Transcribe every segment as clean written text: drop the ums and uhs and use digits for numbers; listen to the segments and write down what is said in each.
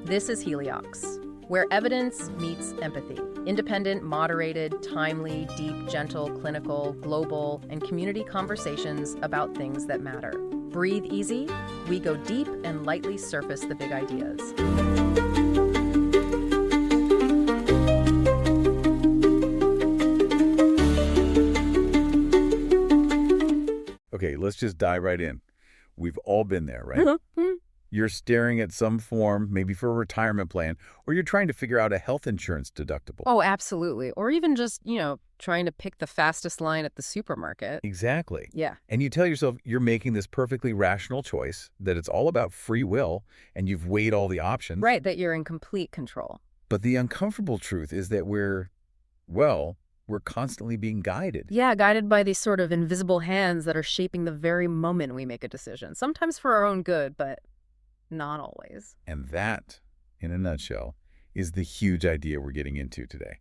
This is Heliox, where evidence meets empathy. Independent, moderated, timely, deep, gentle, clinical, global, and community conversations about things that matter. Breathe easy, we go deep and lightly surface the big ideas. Okay, let's just dive right in. We've all been there, right? You're staring at some form, maybe for a retirement plan, or you're trying to figure out a health insurance deductible. Oh, absolutely. Or even just, trying to pick the fastest line at the supermarket. Exactly. Yeah. And you tell yourself you're making this perfectly rational choice, that it's all about free will, and you've weighed all the options. Right, that you're in complete control. But the uncomfortable truth is that we're constantly being guided. Yeah, guided by these sort of invisible hands that are shaping the very moment we make a decision. Sometimes for our own good, but not always. And that, in a nutshell, is the huge idea we're getting into today.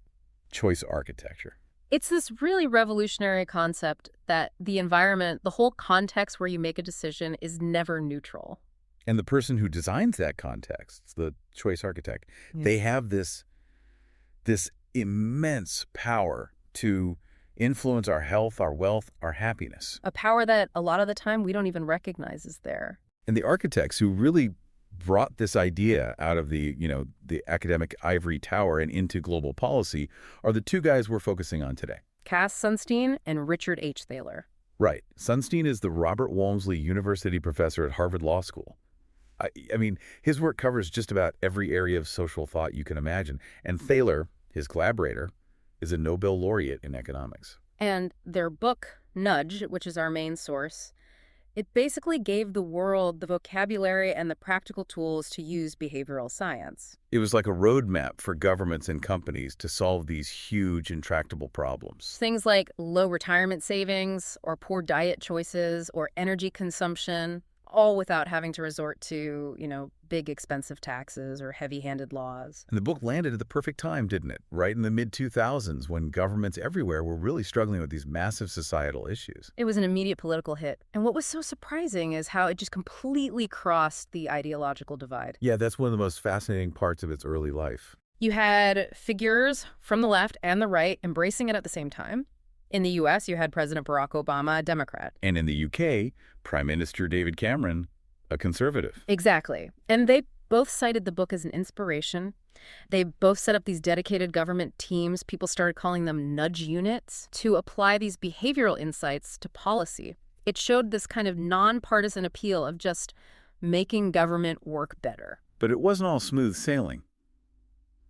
Choice architecture. It's this really revolutionary concept that the environment, the whole context where you make a decision, is never neutral. And the person who designs that context, the choice architect, they have this immense power to influence our health, our wealth, our happiness. A power that a lot of the time we don't even recognize is there. And the architects who really brought this idea out of the academic ivory tower and into global policy are the two guys we're focusing on today. Cass Sunstein and Richard H. Thaler. Right. Sunstein is the Robert Walmsley University professor at Harvard Law School. I mean, his work covers just about every area of social thought you can imagine. And Thaler, his collaborator, is a Nobel laureate in economics. And their book, Nudge, which is our main source, it basically gave the world the vocabulary and the practical tools to use behavioral science. It was like a roadmap for governments and companies to solve these huge, intractable problems. Things like low retirement savings, or poor diet choices, or energy consumption, all without having to resort to, big expensive taxes or heavy-handed laws. And the book landed at the perfect time, didn't it? Right in the mid-2000s, when governments everywhere were really struggling with these massive societal issues. It was an immediate political hit. And what was so surprising is how it just completely crossed the ideological divide. Yeah, that's one of the most fascinating parts of its early life. You had figures from the left and the right embracing it at the same time. In the U.S., you had President Barack Obama, a Democrat. And in the U.K., Prime Minister David Cameron, a conservative. Exactly. And they both cited the book as an inspiration. They both set up these dedicated government teams, people started calling them nudge units, to apply these behavioral insights to policy. It showed this kind of nonpartisan appeal of just making government work better. But it wasn't all smooth sailing.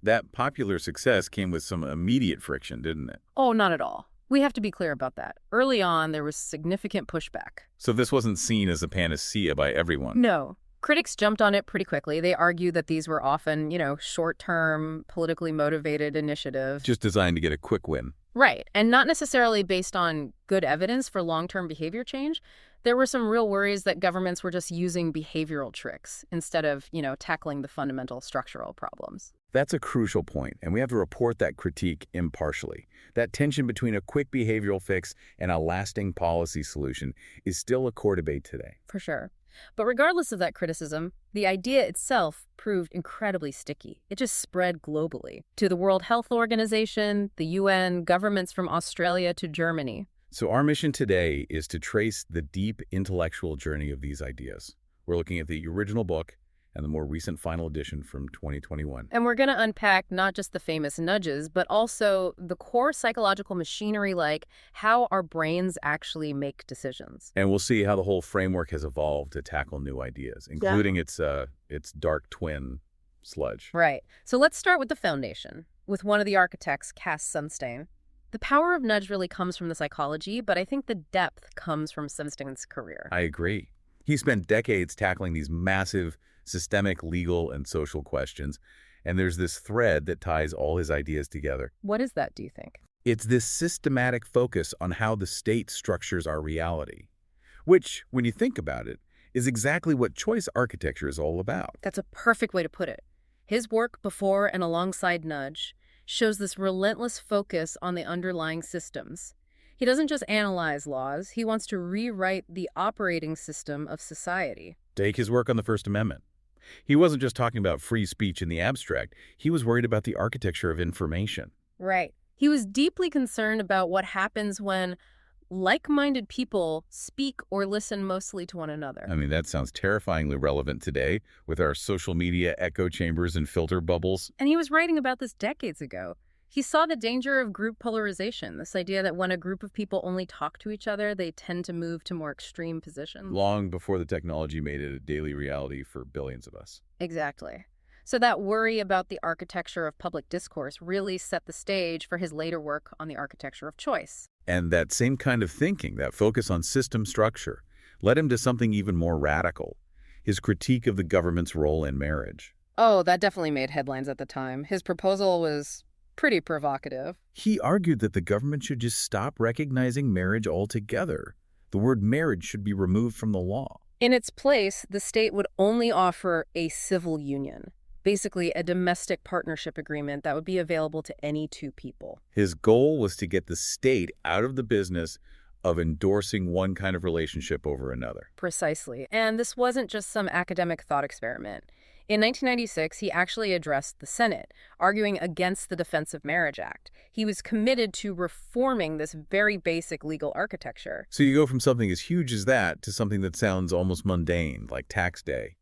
That popular success came with some immediate friction, didn't it? Oh, not at all. We have to be clear about that. Early on, there was significant pushback. So this wasn't seen as a panacea by everyone? No. Critics jumped on it pretty quickly. They argued that these were often, short-term, politically motivated initiatives. Just designed to get a quick win. Right. And not necessarily based on good evidence for long-term behavior change. There were some real worries that governments were just using behavioral tricks instead of, tackling the fundamental structural problems. That's a crucial point, and we have to report that critique impartially. That tension between a quick behavioral fix and a lasting policy solution is still a core debate today. For sure. But regardless of that criticism, the idea itself proved incredibly sticky. It just spread globally to the World Health Organization, the UN, governments from Australia to Germany. So our mission today is to trace the deep intellectual journey of these ideas. We're looking at the original book and the more recent final edition from 2021. And we're going to unpack not just the famous nudges, but also the core psychological machinery, like how our brains actually make decisions. And we'll see how the whole framework has evolved to tackle new ideas, including its dark twin, sludge. Right. So let's start with the foundation, with one of the architects, Cass Sunstein. The power of nudge really comes from the psychology, but I think the depth comes from Sunstein's career. I agree. He spent decades tackling these massive systemic, legal, and social questions, and there's this thread that ties all his ideas together. What is that, do you think? It's this systematic focus on how the state structures our reality, which, when you think about it, is exactly what choice architecture is all about. That's a perfect way to put it. His work before and alongside Nudge shows this relentless focus on the underlying systems. He doesn't just analyze laws, he wants to rewrite the operating system of society. Take his work on the First Amendment. He wasn't just talking about free speech in the abstract. He was worried about the architecture of information. Right. He was deeply concerned about what happens when like-minded people speak or listen mostly to one another. I mean, that sounds terrifyingly relevant today with our social media echo chambers and filter bubbles. And he was writing about this decades ago. He saw the danger of group polarization, this idea that when a group of people only talk to each other, they tend to move to more extreme positions. Long before the technology made it a daily reality for billions of us. Exactly. So that worry about the architecture of public discourse really set the stage for his later work on the architecture of choice. And that same kind of thinking, that focus on system structure, led him to something even more radical, his critique of the government's role in marriage. Oh, that definitely made headlines at the time. His proposal was pretty provocative. He argued that the government should just stop recognizing marriage altogether. The word marriage should be removed from the law. In its place, the state would only offer a civil union, basically a domestic partnership agreement that would be available to any two people. His goal was to get the state out of the business of endorsing one kind of relationship over another. Precisely. And this wasn't just some academic thought experiment. In 1996, he actually addressed the Senate, arguing against the Defense of Marriage Act. He was committed to reforming this very basic legal architecture. So you go from something as huge as that to something that sounds almost mundane, like tax day.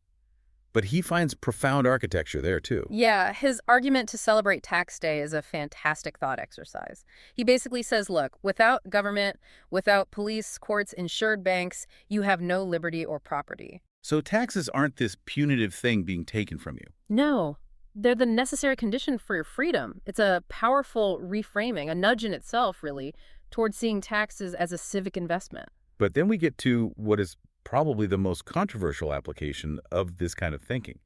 But he finds profound architecture there, too. Yeah, his argument to celebrate tax day is a fantastic thought exercise. He basically says, look, without government, without police, courts, insured banks, you have no liberty or property. So taxes aren't this punitive thing being taken from you. No, they're the necessary condition for your freedom. It's a powerful reframing, a nudge in itself, really, towards seeing taxes as a civic investment. But then we get to what is probably the most controversial application of this kind of thinking.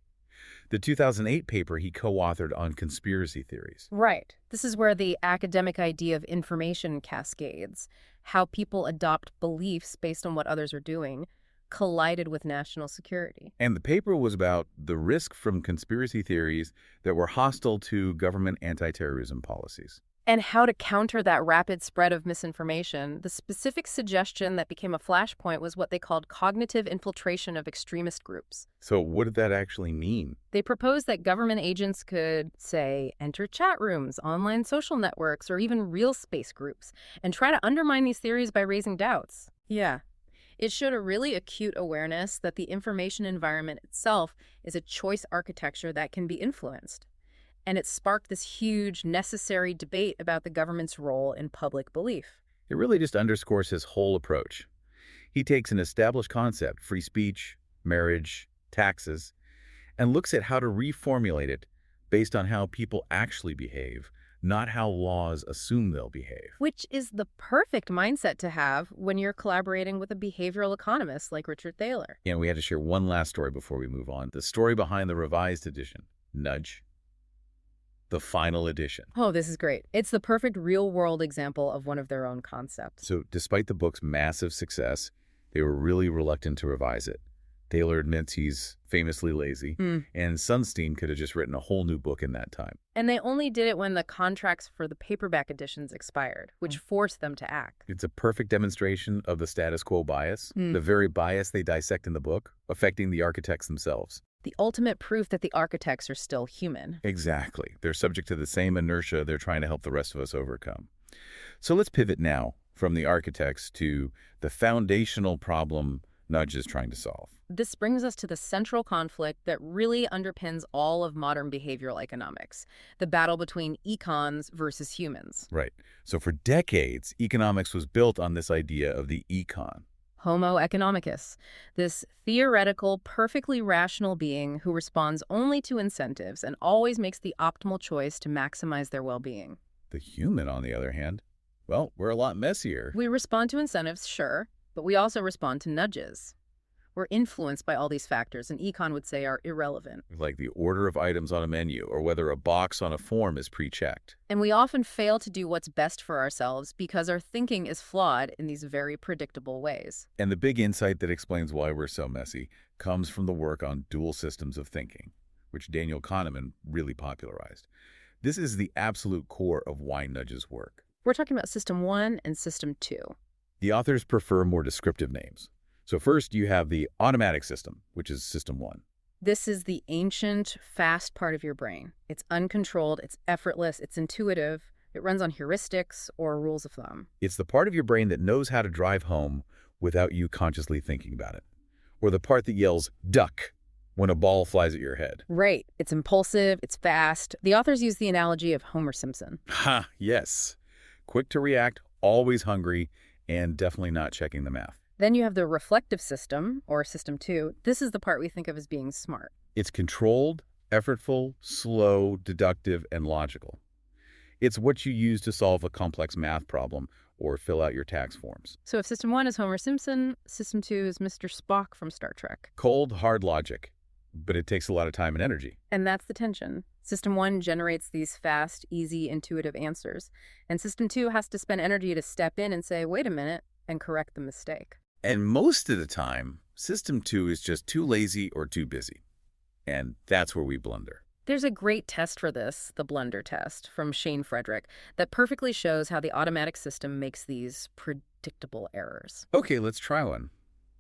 The 2008 paper he co-authored on conspiracy theories. Right. This is where the academic idea of information cascades, how people adopt beliefs based on what others are doing, collided with national security. And the paper was about the risk from conspiracy theories that were hostile to government anti-terrorism policies. And how to counter that rapid spread of misinformation. The specific suggestion that became a flashpoint was what they called cognitive infiltration of extremist groups. So what did that actually mean? They proposed that government agents could, say, enter chat rooms, online social networks, or even real space groups, and try to undermine these theories by raising doubts. Yeah. It showed a really acute awareness that the information environment itself is a choice architecture that can be influenced. And it sparked this huge, necessary debate about the government's role in public belief. It really just underscores his whole approach. He takes an established concept, free speech, marriage, taxes, and looks at how to reformulate it based on how people actually behave, not how laws assume they'll behave. Which is the perfect mindset to have when you're collaborating with a behavioral economist like Richard Thaler. And we had to share one last story before we move on. The story behind the revised edition, Nudge. The final edition. Oh, this is great. It's the perfect real-world example of one of their own concepts. So despite the book's massive success, they were really reluctant to revise it. Thaler admits he's famously lazy, and Sunstein could have just written a whole new book in that time. And they only did it when the contracts for the paperback editions expired, which forced them to act. It's a perfect demonstration of the status quo bias, the very bias they dissect in the book, affecting the architects themselves. The ultimate proof that the architects are still human. Exactly. They're subject to the same inertia they're trying to help the rest of us overcome. So let's pivot now from the architects to the foundational problem Nudge is trying to solve. This brings us to the central conflict that really underpins all of modern behavioral economics, the battle between econs versus humans. Right. So for decades, economics was built on this idea of the econ. Homo economicus, this theoretical, perfectly rational being who responds only to incentives and always makes the optimal choice to maximize their well-being. The human, on the other hand, well, we're a lot messier. We respond to incentives, sure, but we also respond to nudges. We're influenced by all these factors, and econ would say are irrelevant. Like the order of items on a menu or whether a box on a form is pre-checked. And we often fail to do what's best for ourselves because our thinking is flawed in these very predictable ways. And the big insight that explains why we're so messy comes from the work on dual systems of thinking, which Daniel Kahneman really popularized. This is the absolute core of why nudges work. We're talking about System 1 and System 2. The authors prefer more descriptive names. So first, you have the automatic system, which is System 1. This is the ancient, fast part of your brain. It's uncontrolled, it's effortless, it's intuitive. It runs on heuristics or rules of thumb. It's the part of your brain that knows how to drive home without you consciously thinking about it. Or the part that yells, duck, when a ball flies at your head. Right. It's impulsive, it's fast. The authors use the analogy of Homer Simpson. Ha, yes. Quick to react, always hungry, and definitely not checking the math. Then you have the reflective system, or system 2. This is the part we think of as being smart. It's controlled, effortful, slow, deductive, and logical. It's what you use to solve a complex math problem or fill out your tax forms. So if system 1 is Homer Simpson, system 2 is Mr. Spock from Star Trek. Cold, hard logic, but it takes a lot of time and energy. And that's the tension. System 1 generates these fast, easy, intuitive answers. And system 2 has to spend energy to step in and say, wait a minute, and correct the mistake. And most of the time, System 2 is just too lazy or too busy. And that's where we blunder. There's a great test for this, the blunder test, from Shane Frederick, that perfectly shows how the automatic system makes these predictable errors. Okay, let's try one.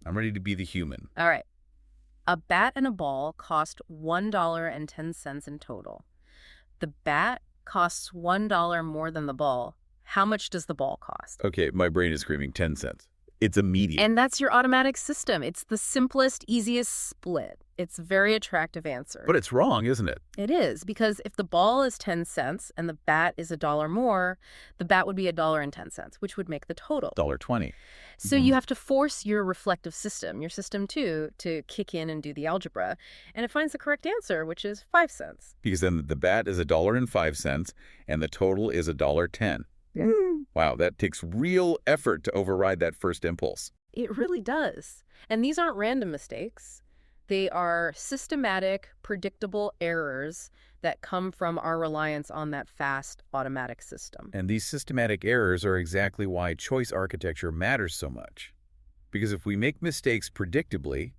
I'm ready to be the human. All right. A bat and a ball cost $1.10 in total. The bat costs $1 more than the ball. How much does the ball cost? Okay, my brain is screaming 10 cents. It's immediate. And that's your automatic system. It's the simplest, easiest split. It's a very attractive answer. But it's wrong, isn't it? It is, because if the ball is 10 cents and the bat is $1 more, the bat would be $1.10, which would make the total $1.20. So you have to force your reflective system, your system 2, to kick in and do the algebra. And it finds the correct answer, which is 5 cents. Because then the bat is $1.05 and the total is $1.10. Wow, that takes real effort to override that first impulse. It really does. And these aren't random mistakes. They are systematic, predictable errors that come from our reliance on that fast automatic system. And these systematic errors are exactly why choice architecture matters so much. Because if we make mistakes predictably,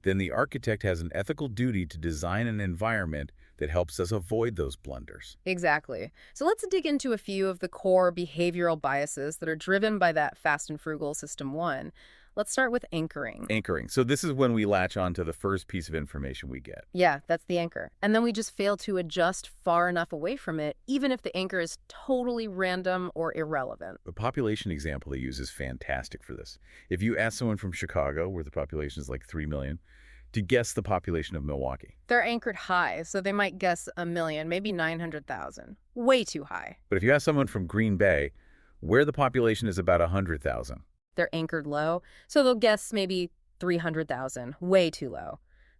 then the architect has an ethical duty to design an environment that helps us avoid those blunders. Exactly. So let's dig into a few of the core behavioral biases that are driven by that fast and frugal system 1. Let's start with anchoring. Anchoring. So this is when we latch on to the first piece of information we get. Yeah, that's the anchor. And then we just fail to adjust far enough away from it, even if the anchor is totally random or irrelevant. The population example they use is fantastic for this. If you ask someone from Chicago, where the population is like 3 million, to guess the population of Milwaukee. They're anchored high, so they might guess 1 million, maybe 900,000. Way too high. But if you ask someone from Green Bay, where the population is about 100,000. They're anchored low, so they'll guess maybe 300,000. Way too low.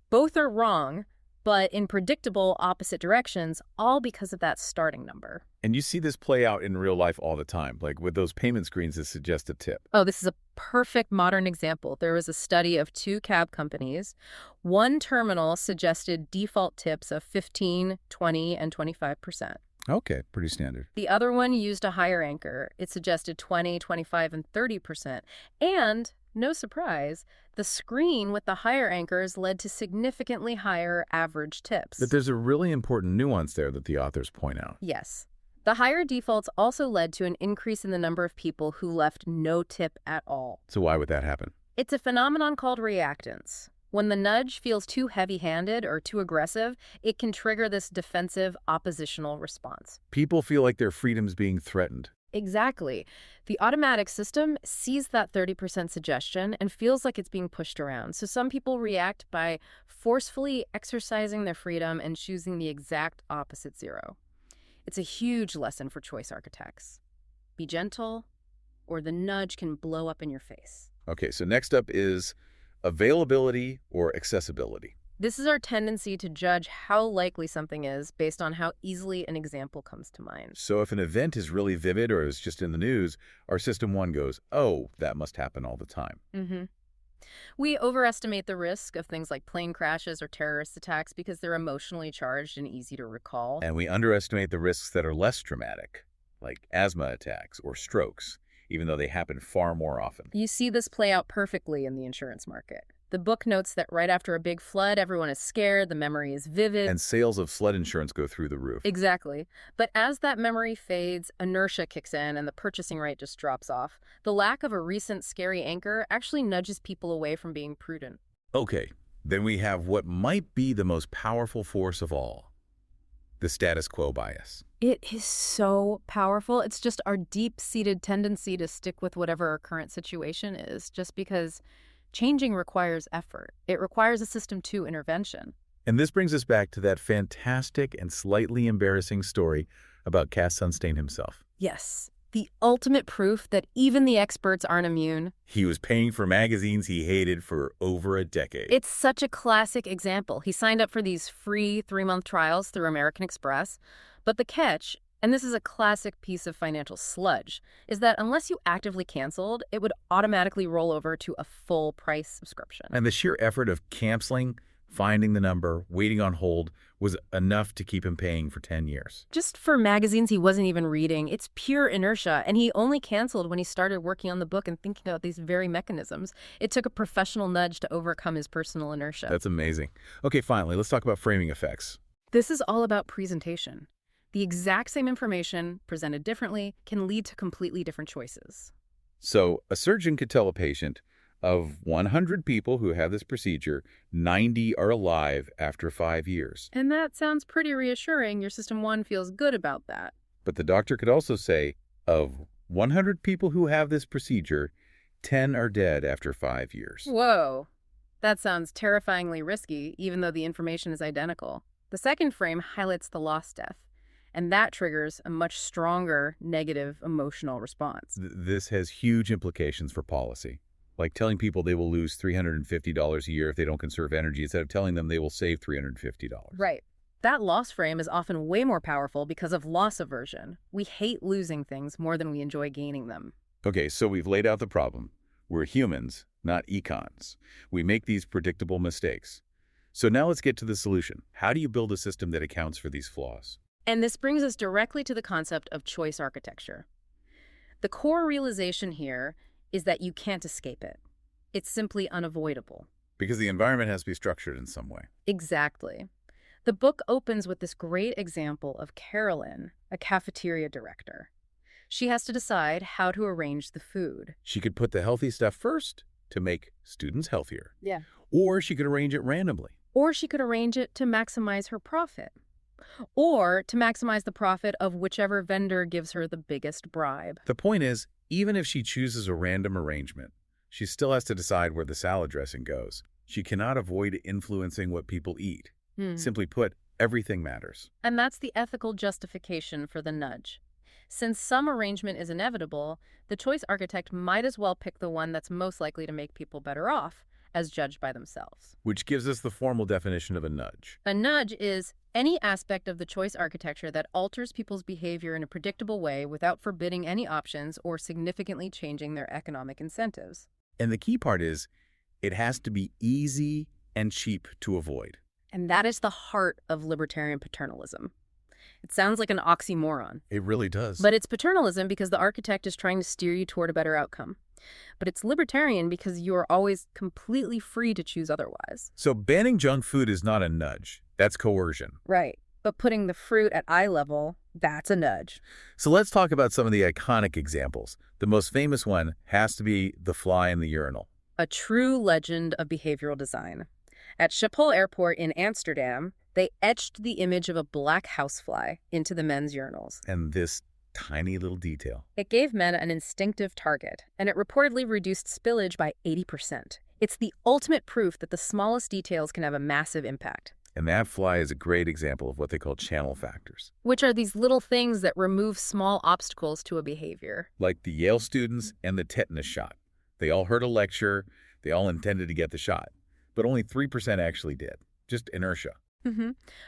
Both are wrong, but in predictable opposite directions, all because of that starting number. And you see this play out in real life all the time, like with those payment screens that suggest a tip. Oh, this is a perfect modern example. There was a study of 2 cab companies. One terminal suggested default tips of 15, 20, and 25%. Okay, pretty standard. The other one used a higher anchor. It suggested 20, 25, and 30%. And, no surprise, the screen with the higher anchors led to significantly higher average tips. But there's a really important nuance there that the authors point out. Yes. The higher defaults also led to an increase in the number of people who left no tip at all. So why would that happen? It's a phenomenon called reactance. When the nudge feels too heavy-handed or too aggressive, it can trigger this defensive, oppositional response. People feel like their freedom's being threatened. Exactly. The automatic system sees that 30% suggestion and feels like it's being pushed around. So some people react by forcefully exercising their freedom and choosing the exact opposite 0. It's a huge lesson for choice architects. Be gentle, or the nudge can blow up in your face. Okay, so next up is availability or accessibility. This is our tendency to judge how likely something is based on how easily an example comes to mind. So if an event is really vivid or is just in the news, our system 1 goes, oh, that must happen all the time. We overestimate the risk of things like plane crashes or terrorist attacks because they're emotionally charged and easy to recall. And we underestimate the risks that are less dramatic, like asthma attacks or strokes, even though they happen far more often. You see this play out perfectly in the insurance market. The book notes that right after a big flood, everyone is scared, the memory is vivid. And sales of flood insurance go through the roof. Exactly. But as that memory fades, inertia kicks in and the purchasing rate just drops off. The lack of a recent scary anchor actually nudges people away from being prudent. Okay, Then we have what might be the most powerful force of all, the status quo bias. It is so powerful. It's just our deep-seated tendency to stick with whatever our current situation is, just because changing requires effort. It requires a System 2 intervention. And this brings us back to that fantastic and slightly embarrassing story about Cass Sunstein himself. Yes, the ultimate proof that even the experts aren't immune. He was paying for magazines he hated for over a decade. It's such a classic example. He signed up for these free 3-month trials through American Express. But the catch, and this is a classic piece of financial sludge, is that unless you actively canceled, it would automatically roll over to a full price subscription. And the sheer effort of canceling, finding the number, waiting on hold was enough to keep him paying for 10 years. Just for magazines he wasn't even reading, it's pure inertia, and he only canceled when he started working on the book and thinking about these very mechanisms. It took a professional nudge to overcome his personal inertia. That's amazing. Okay, finally, let's talk about framing effects. This is all about presentation. The exact same information, presented differently, can lead to completely different choices. So a surgeon could tell a patient, of 100 people who have this procedure, 90 are alive after 5 years. And that sounds pretty reassuring. Your System 1 feels good about that. But the doctor could also say, of 100 people who have this procedure, 10 are dead after 5 years. Whoa. That sounds terrifyingly risky, even though the information is identical. The second frame highlights the lost death, and that triggers a much stronger negative emotional response. This has huge implications for policy, like telling people they will lose $350 a year if they don't conserve energy instead of telling them they will save $350. Right. That loss frame is often way more powerful because of loss aversion. We hate losing things more than we enjoy gaining them. Okay, so we've laid out the problem. We're humans, not econs. We make these predictable mistakes. So now let's get to the solution. How do you build a system that accounts for these flaws? And this brings us directly to the concept of choice architecture. The core realization here is that you can't escape it. It's simply unavoidable. Because the environment has to be structured in some way. Exactly. The book opens with this great example of Carolyn, a cafeteria director. She has to decide how to arrange the food. She could put the healthy stuff first to make students healthier. Yeah. Or she could arrange it randomly. Or she could arrange it to maximize her profit. Or to maximize the profit of whichever vendor gives her the biggest bribe. The point is, even if she chooses a random arrangement, she still has to decide where the salad dressing goes. She cannot avoid influencing what people eat. Simply put, everything matters. And that's the ethical justification for the nudge. Since some arrangement is inevitable, the choice architect might as well pick the one that's most likely to make people better off, as judged by themselves. Which gives us the formal definition of a nudge. A nudge is any aspect of the choice architecture that alters people's behavior in a predictable way without forbidding any options or significantly changing their economic incentives. And the key part is, it has to be easy and cheap to avoid. And that is the heart of libertarian paternalism. It sounds like an oxymoron. It really does. But it's paternalism because the architect is trying to steer you toward a better outcome. But it's libertarian because you are always completely free to choose otherwise. So banning junk food is not a nudge. That's coercion. Right. But putting the fruit at eye level, that's a nudge. So let's talk about some of the iconic examples. The most famous one has to be the fly in the urinal. A true legend of behavioral design. At Schiphol Airport in Amsterdam, they etched the image of a black housefly into the men's urinals. And this tiny little detail. It gave men an instinctive target, and it reportedly reduced spillage by 80%. It's the ultimate proof that the smallest details can have a massive impact. And that fly is a great example of what they call channel factors. Which are these little things that remove small obstacles to a behavior. Like the Yale students and the tetanus shot. They all heard a lecture, they all intended to get the shot, but only 3% actually did. Just inertia.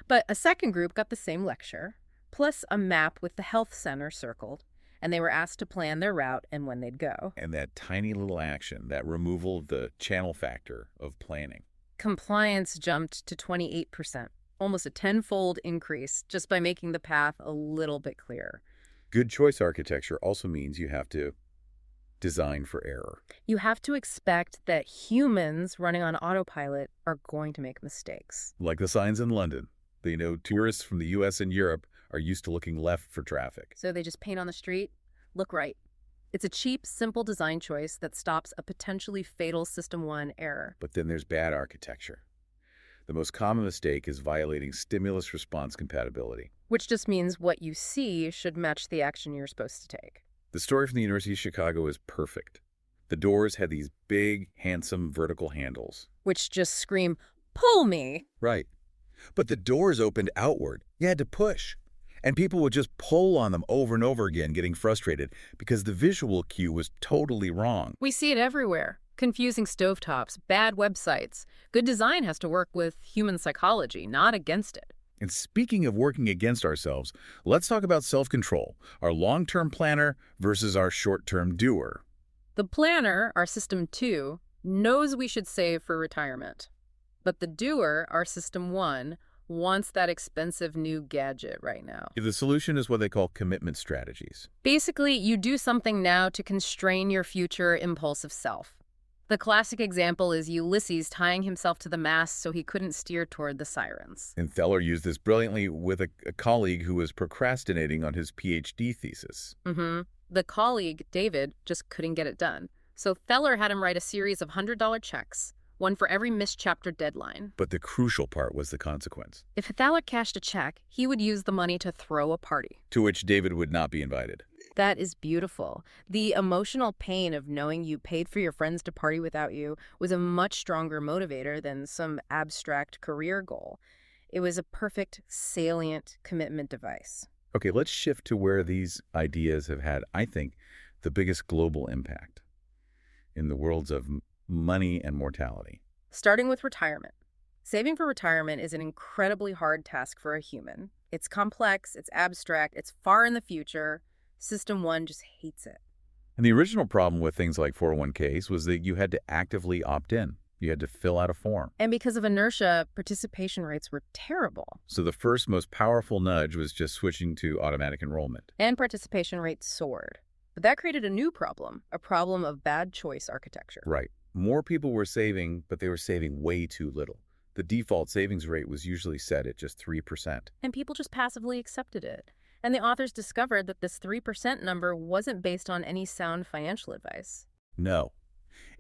But a second group got the same lecture, plus a map with the health center circled, and they were asked to plan their route and when they'd go. And that tiny little action, that removal of the channel factor of planning. Compliance jumped to 28%, almost a tenfold increase just by making the path a little bit clearer. Good choice architecture also means you have to design for error. You have to expect that humans running on autopilot are going to make mistakes. Like the signs in London. Tourists from the US and Europe are used to looking left for traffic. So they just paint on the street, look right. It's a cheap, simple design choice that stops a potentially fatal System 1 error. But then there's bad architecture. The most common mistake is violating stimulus response compatibility. Which just means what you see should match the action you're supposed to take. The story from the University of Chicago is perfect. The doors had these big, handsome vertical handles. Which just scream, pull me! Right. But the doors opened outward. You had to push. And people would just pull on them over and over again, getting frustrated because the visual cue was totally wrong. We see it everywhere. Confusing stovetops, bad websites. Good design has to work with human psychology, not against it. And speaking of working against ourselves, let's talk about self-control, our long-term planner versus our short-term doer. The planner, our system 2, knows we should save for retirement. But the doer, our system 1, wants that expensive new gadget right now. The solution is what they call commitment strategies. Basically, you do something now to constrain your future impulsive self. The classic example is Ulysses tying himself to the mast so he couldn't steer toward the sirens. And Thaler used this brilliantly with a colleague who was procrastinating on his PhD thesis. The colleague, David, just couldn't get it done. So Thaler had him write a series of $100 checks, one for every missed chapter deadline. But the crucial part was the consequence, If Thaler cashed a check, he would use the money to throw a party. to which David would not be invited. That is beautiful. The emotional pain of knowing you paid for your friends to party without you was a much stronger motivator than some abstract career goal. It was a perfect, salient commitment device. Okay, let's shift to where these ideas have had, I think, the biggest global impact in the worlds of money and mortality. Starting with retirement. Saving for retirement is an incredibly hard task for a human. It's complex, it's abstract, it's far in the future. System 1 just hates it. And the original problem with things like 401ks was that you had to actively opt in. You had to fill out a form. And because of inertia, participation rates were terrible. So the first most powerful nudge was just switching to automatic enrollment. And participation rates soared. But that created a new problem, a problem of bad choice architecture. Right. More people were saving, but they were saving way too little. The default savings rate was usually set at just 3%. And people just passively accepted it. And the authors discovered that this 3% number wasn't based on any sound financial advice. No.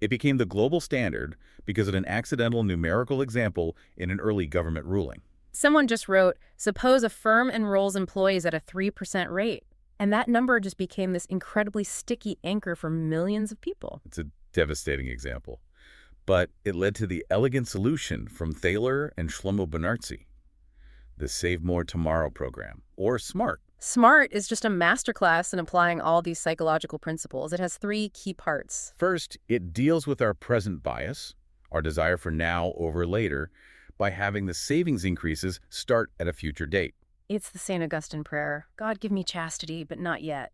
It became the global standard because of an accidental numerical example in an early government ruling. Someone just wrote, suppose a firm enrolls employees at a 3% rate. And that number just became this incredibly sticky anchor for millions of people. It's a devastating example. But it led to the elegant solution from Thaler and Shlomo Benartzi, the Save More Tomorrow program, or SMART. SMART is just a masterclass in applying all these psychological principles. It has 3 key parts. First, it deals with our present bias, our desire for now over later, by having the savings increases start at a future date. It's the St. Augustine prayer. God, give me chastity, but not yet.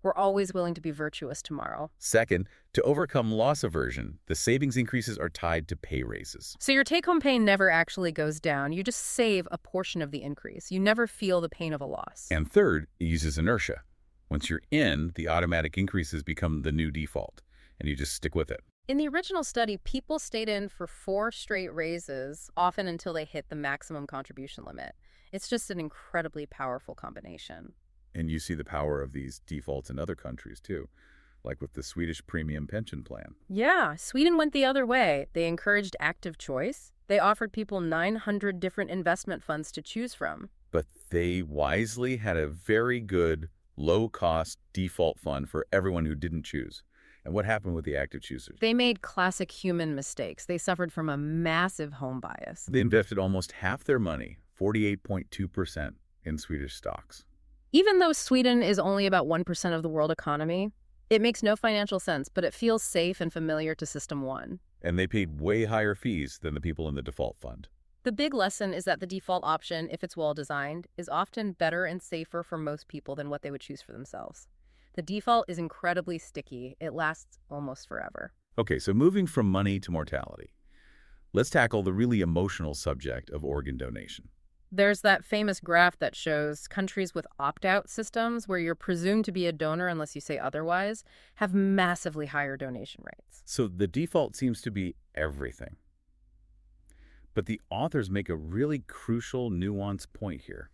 We're always willing to be virtuous tomorrow. Second, to overcome loss aversion, the savings increases are tied to pay raises. So your take-home pay never actually goes down. You just save a portion of the increase. You never feel the pain of a loss. And third, it uses inertia. Once you're in, the automatic increases become the new default, and you just stick with it. In the original study, people stayed in for 4 straight raises, often until they hit the maximum contribution limit. It's just an incredibly powerful combination. And you see the power of these defaults in other countries, too, like with the Swedish premium pension plan. Yeah, Sweden went the other way. They encouraged active choice. They offered people 900 different investment funds to choose from. But they wisely had a very good, low-cost default fund for everyone who didn't choose. And what happened with the active choosers? They made classic human mistakes. They suffered from a massive home bias. They invested almost half their money, 48.2%, in Swedish stocks. Even though Sweden is only about 1% of the world economy, it makes no financial sense, but it feels safe and familiar to System 1. And they paid way higher fees than the people in the default fund. The big lesson is that the default option, if it's well designed, is often better and safer for most people than what they would choose for themselves. The default is incredibly sticky. It lasts almost forever. Okay, so moving from money to mortality, let's tackle the really emotional subject of organ donation. There's that famous graph that shows countries with opt-out systems where you're presumed to be a donor unless you say otherwise have massively higher donation rates. So the default seems to be everything. But the authors make a really crucial, nuanced point here.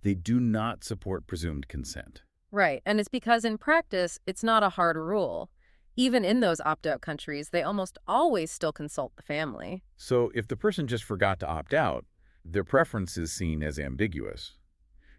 They do not support presumed consent. Right, and it's because in practice, it's not a hard rule. Even in those opt-out countries, they almost always still consult the family. So if the person just forgot to opt out, their preference is seen as ambiguous,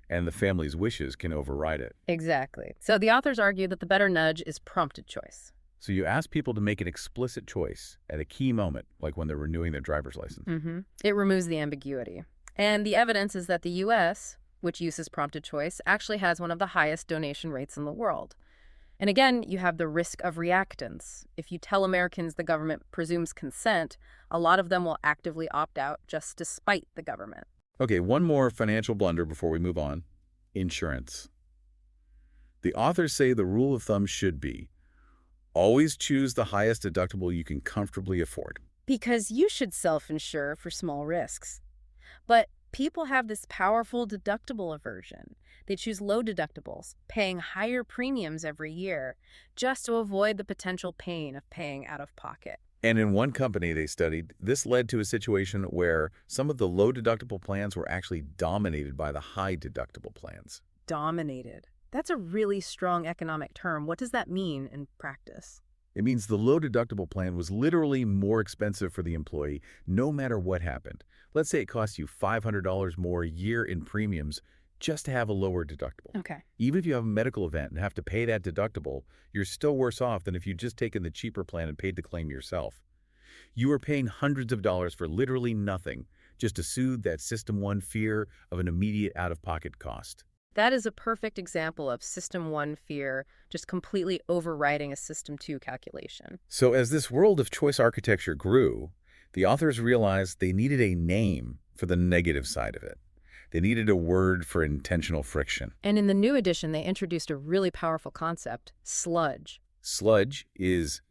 and the family's wishes can override it. Exactly. So the authors argue that the better nudge is prompted choice. So you ask people to make an explicit choice at a key moment, like when they're renewing their driver's license. It removes the ambiguity. And the evidence is that the U.S., which uses prompted choice, actually has one of the highest donation rates in the world. And again, you have the risk of reactance. If you tell Americans the government presumes consent, a lot of them will actively opt out just despite the government. Okay, one more financial blunder before we move on. Insurance. The authors say the rule of thumb should be always choose the highest deductible you can comfortably afford. Because you should self-insure for small risks. But people have this powerful deductible aversion. They choose low deductibles, paying higher premiums every year, just to avoid the potential pain of paying out of pocket. And in one company they studied, this led to a situation where some of the low deductible plans were actually dominated by the high deductible plans. Dominated. That's a really strong economic term. What does that mean in practice? It means the low deductible plan was literally more expensive for the employee no matter what happened. Let's say it costs you $500 more a year in premiums just to have a lower deductible. Okay. Even if you have a medical event and have to pay that deductible, you're still worse off than if you'd just taken the cheaper plan and paid the claim yourself. You are paying hundreds of dollars for literally nothing just to soothe that System 1 fear of an immediate out-of-pocket cost. That is a perfect example of System 1 fear just completely overriding a System 2 calculation. So as this world of choice architecture grew, the authors realized they needed a name for the negative side of it. They needed a word for intentional friction. And in the new edition, they introduced a really powerful concept, sludge. Sludge is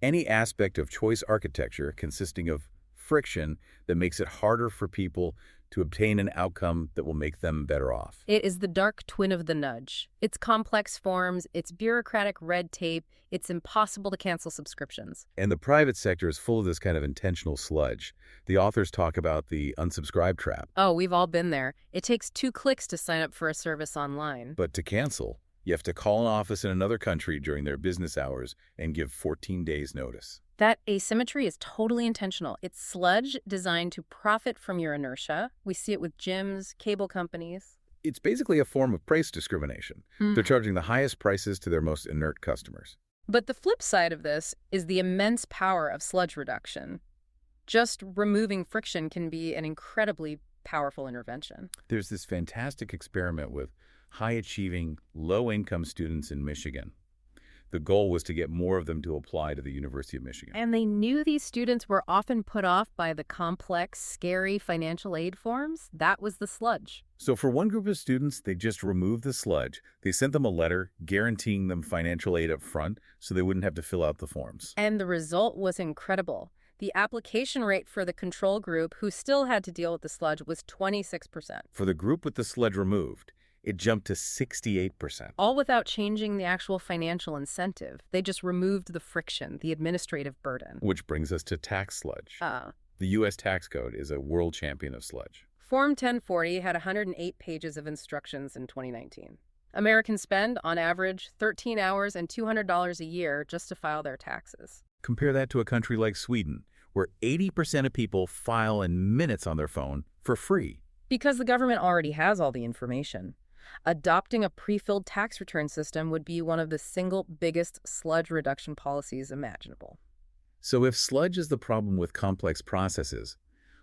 any aspect of choice architecture consisting of friction that makes it harder for people to obtain an outcome that will make them better off. It is the dark twin of the nudge. Its complex forms, its bureaucratic red tape, it's impossible to cancel subscriptions. And the private sector is full of this kind of intentional sludge. The authors talk about the unsubscribe trap. Oh, we've all been there. It takes 2 clicks to sign up for a service online. But to cancel, you have to call an office in another country during their business hours and give 14 days notice. That asymmetry is totally intentional. It's sludge designed to profit from your inertia. We see it with gyms, cable companies. It's basically a form of price discrimination. They're charging the highest prices to their most inert customers. But the flip side of this is the immense power of sludge reduction. Just removing friction can be an incredibly powerful intervention. There's this fantastic experiment with high-achieving, low-income students in Michigan. The goal was to get more of them to apply to the University of Michigan. And they knew these students were often put off by the complex, scary financial aid forms. That was the sludge. So for one group of students, they just removed the sludge. They sent them a letter guaranteeing them financial aid up front so they wouldn't have to fill out the forms. And the result was incredible. The application rate for the control group, who still had to deal with the sludge, was 26%. For the group with the sludge removed, it jumped to 68%. All without changing the actual financial incentive. They just removed the friction, the administrative burden. Which brings us to tax sludge. The U.S. tax code is a world champion of sludge. Form 1040 had 108 pages of instructions in 2019. Americans spend, on average, 13 hours and $200 a year just to file their taxes. Compare that to a country like Sweden, where 80% of people file in minutes on their phone for free. Because the government already has all the information. Adopting a pre-filled tax return system would be one of the single biggest sludge reduction policies imaginable. So if sludge is the problem with complex processes,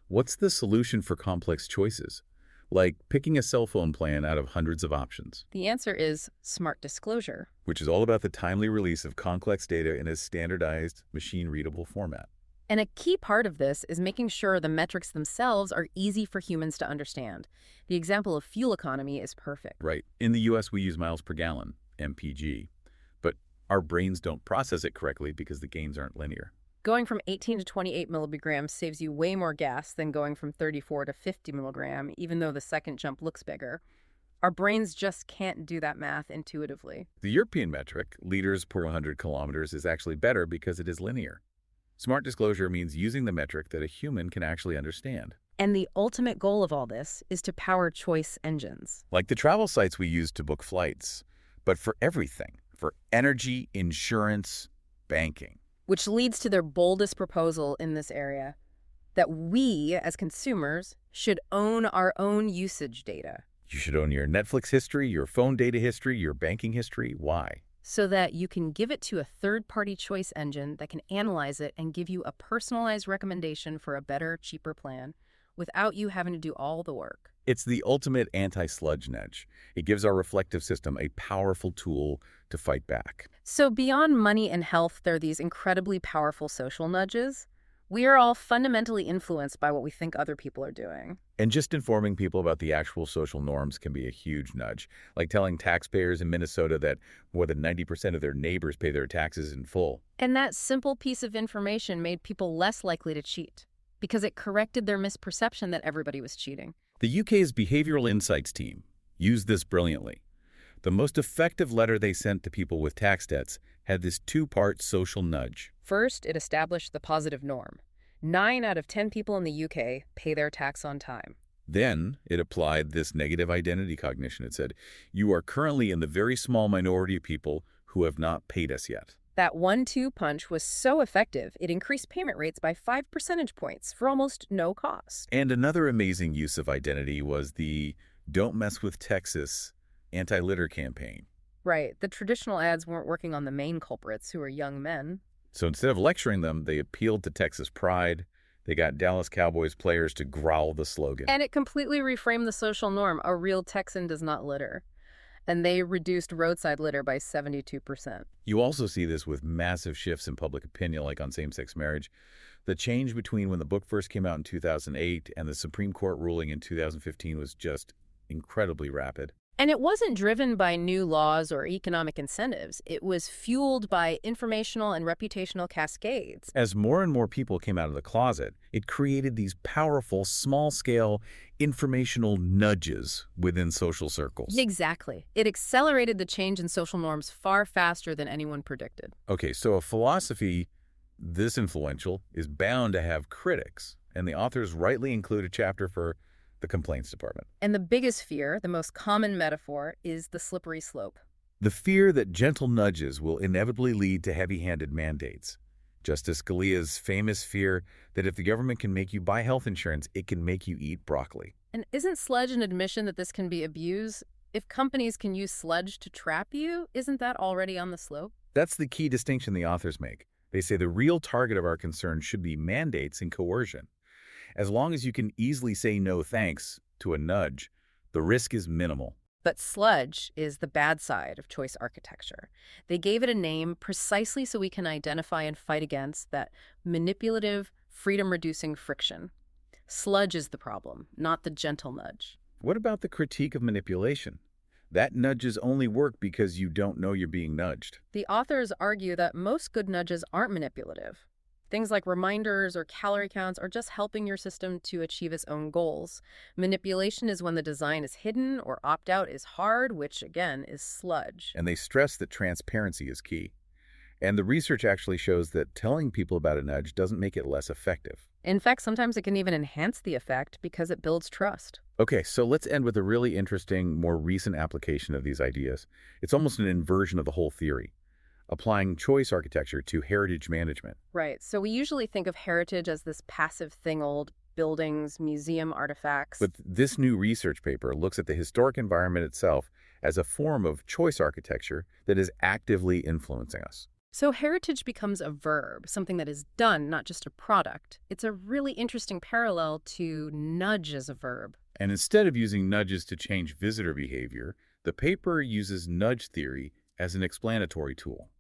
what's the solution for complex choices? Like picking a cell phone plan out of hundreds of options. The answer is smart disclosure. Which is all about the timely release of complex data in a standardized, machine-readable format. And a key part of this is making sure the metrics themselves are easy for humans to understand. The example of fuel economy is perfect. Right. In the U.S., we use miles per gallon, MPG. But our brains don't process it correctly because the gains aren't linear. Going from 18 to 28 milligrams saves you way more gas than going from 34 to 50 milligram, even though the second jump looks bigger. Our brains just can't do that math intuitively. The European metric, liters per 100 kilometers, is actually better because it is linear. Smart disclosure means using the metric that a human can actually understand. And the ultimate goal of all this is to power choice engines. Like the travel sites we use to book flights, but for everything. For energy, insurance, banking. Which leads to their boldest proposal in this area, that we, as consumers, should own our own usage data. You should own your Netflix history, your phone data history, your banking history. Why? So that you can give it to a third-party choice engine that can analyze it and give you a personalized recommendation for a better, cheaper plan without you having to do all the work. It's the ultimate anti-sludge nudge. It gives our reflective system a powerful tool to fight back. So beyond money and health, there are these incredibly powerful social nudges. We are all fundamentally influenced by what we think other people are doing. And just informing people about the actual social norms can be a huge nudge, like telling taxpayers in Minnesota that more than 90% of their neighbors pay their taxes in full. And that simple piece of information made people less likely to cheat, because it corrected their misperception that everybody was cheating. The UK's Behavioral Insights team used this brilliantly. The most effective letter they sent to people with tax debts had this two-part social nudge. First, it established the positive norm. 9 out of 10 people in the UK pay their tax on time. Then it applied this negative identity cognition. It said, you are currently in the very small minority of people who have not paid us yet. That 1-2 punch was so effective, it increased payment rates by 5 percentage points for almost no cost. And another amazing use of identity was the Don't Mess with Texas anti-litter campaign. Right. The traditional ads weren't working on the main culprits, who are young men. So instead of lecturing them, they appealed to Texas pride. They got Dallas Cowboys players to growl the slogan. And it completely reframed the social norm. A real Texan does not litter. And they reduced roadside litter by 72%. You also see this with massive shifts in public opinion, like on same-sex marriage. The change between when the book first came out in 2008 and the Supreme Court ruling in 2015 was just incredibly rapid. And it wasn't driven by new laws or economic incentives. It was fueled by informational and reputational cascades. As more and more people came out of the closet, it created these powerful, small-scale informational nudges within social circles. Exactly. It accelerated the change in social norms far faster than anyone predicted. Okay, so a philosophy this influential is bound to have critics, and the authors rightly include a chapter for the complaints department. And the biggest fear, the most common metaphor, is the slippery slope. The fear that gentle nudges will inevitably lead to heavy-handed mandates. Justice Scalia's famous fear that if the government can make you buy health insurance, it can make you eat broccoli. And isn't sludge an admission that this can be abused? If companies can use sludge to trap you, isn't that already on the slope? That's the key distinction the authors make. They say the real target of our concern should be mandates and coercion. As long as you can easily say no thanks to a nudge, the risk is minimal. But sludge is the bad side of choice architecture. They gave it a name precisely so we can identify and fight against that manipulative, freedom-reducing friction. Sludge is the problem, not the gentle nudge. What about the critique of manipulation? That nudges only work because you don't know you're being nudged. The authors argue that most good nudges aren't manipulative. Things like reminders or calorie counts are just helping your system to achieve its own goals. Manipulation is when the design is hidden or opt-out is hard, which, again, is sludge. And they stress that transparency is key. And the research actually shows that telling people about a nudge doesn't make it less effective. In fact, sometimes it can even enhance the effect because it builds trust. Okay, so let's end with a really interesting, more recent application of these ideas. It's almost an inversion of the whole theory, applying choice architecture to heritage management. Right. So we usually think of heritage as this passive thing, old buildings, museum artifacts. But this new research paper looks at the historic environment itself as a form of choice architecture that is actively influencing us. So heritage becomes a verb, something that is done, not just a product. It's a really interesting parallel to nudge as a verb. And instead of using nudges to change visitor behavior, the paper uses nudge theory as an explanatory tool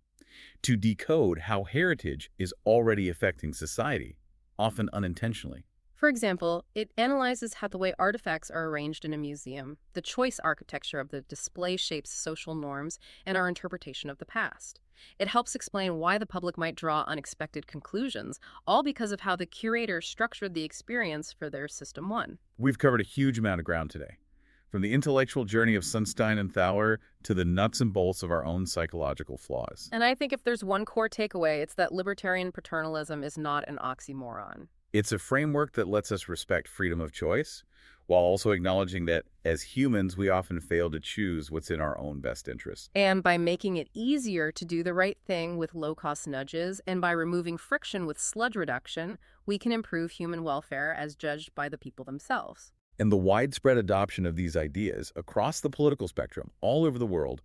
to decode how heritage is already affecting society, often unintentionally. For example, it analyzes how the way artifacts are arranged in a museum, the choice architecture of the display shapes social norms, and our interpretation of the past. It helps explain why the public might draw unexpected conclusions, all because of how the curator structured the experience for their System 1. We've covered a huge amount of ground today, from the intellectual journey of Sunstein and Thaler to the nuts and bolts of our own psychological flaws. And I think if there's one core takeaway, it's that libertarian paternalism is not an oxymoron. It's a framework that lets us respect freedom of choice, while also acknowledging that, as humans, we often fail to choose what's in our own best interest. And by making it easier to do the right thing with low-cost nudges, and by removing friction with sludge reduction, we can improve human welfare as judged by the people themselves. And the widespread adoption of these ideas across the political spectrum, all over the world,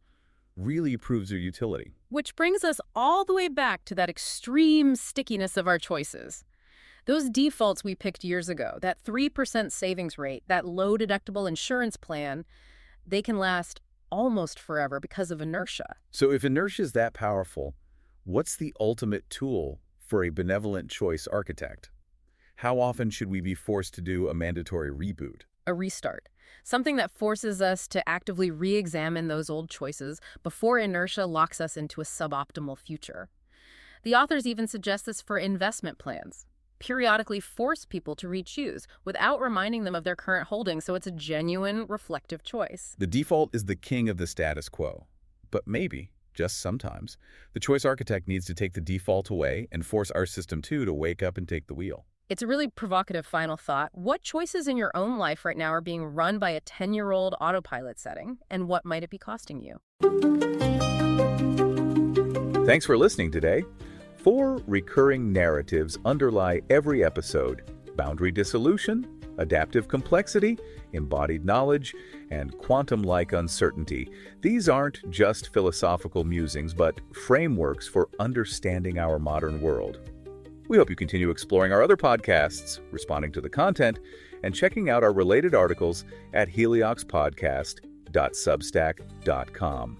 really proves their utility. Which brings us all the way back to that extreme stickiness of our choices. Those defaults we picked years ago, that 3% savings rate, that low deductible insurance plan, they can last almost forever because of inertia. So if inertia is that powerful, what's the ultimate tool for a benevolent choice architect? How often should we be forced to do a mandatory reboot? A restart. Something that forces us to actively re-examine those old choices before inertia locks us into a suboptimal future. The authors even suggest this for investment plans. Periodically force people to re-choose without reminding them of their current holdings, so it's a genuine, reflective choice. The default is the king of the status quo. But maybe, just sometimes, the choice architect needs to take the default away and force our system too to wake up and take the wheel. It's a really provocative final thought. What choices in your own life right now are being run by a 10-year-old autopilot setting, and what might it be costing you? Thanks for listening today. 4 recurring narratives underlie every episode: boundary dissolution, adaptive complexity, embodied knowledge, and quantum-like uncertainty. These aren't just philosophical musings, but frameworks for understanding our modern world. We hope you continue exploring our other podcasts, responding to the content, and checking out our related articles at helioxpodcast.substack.com.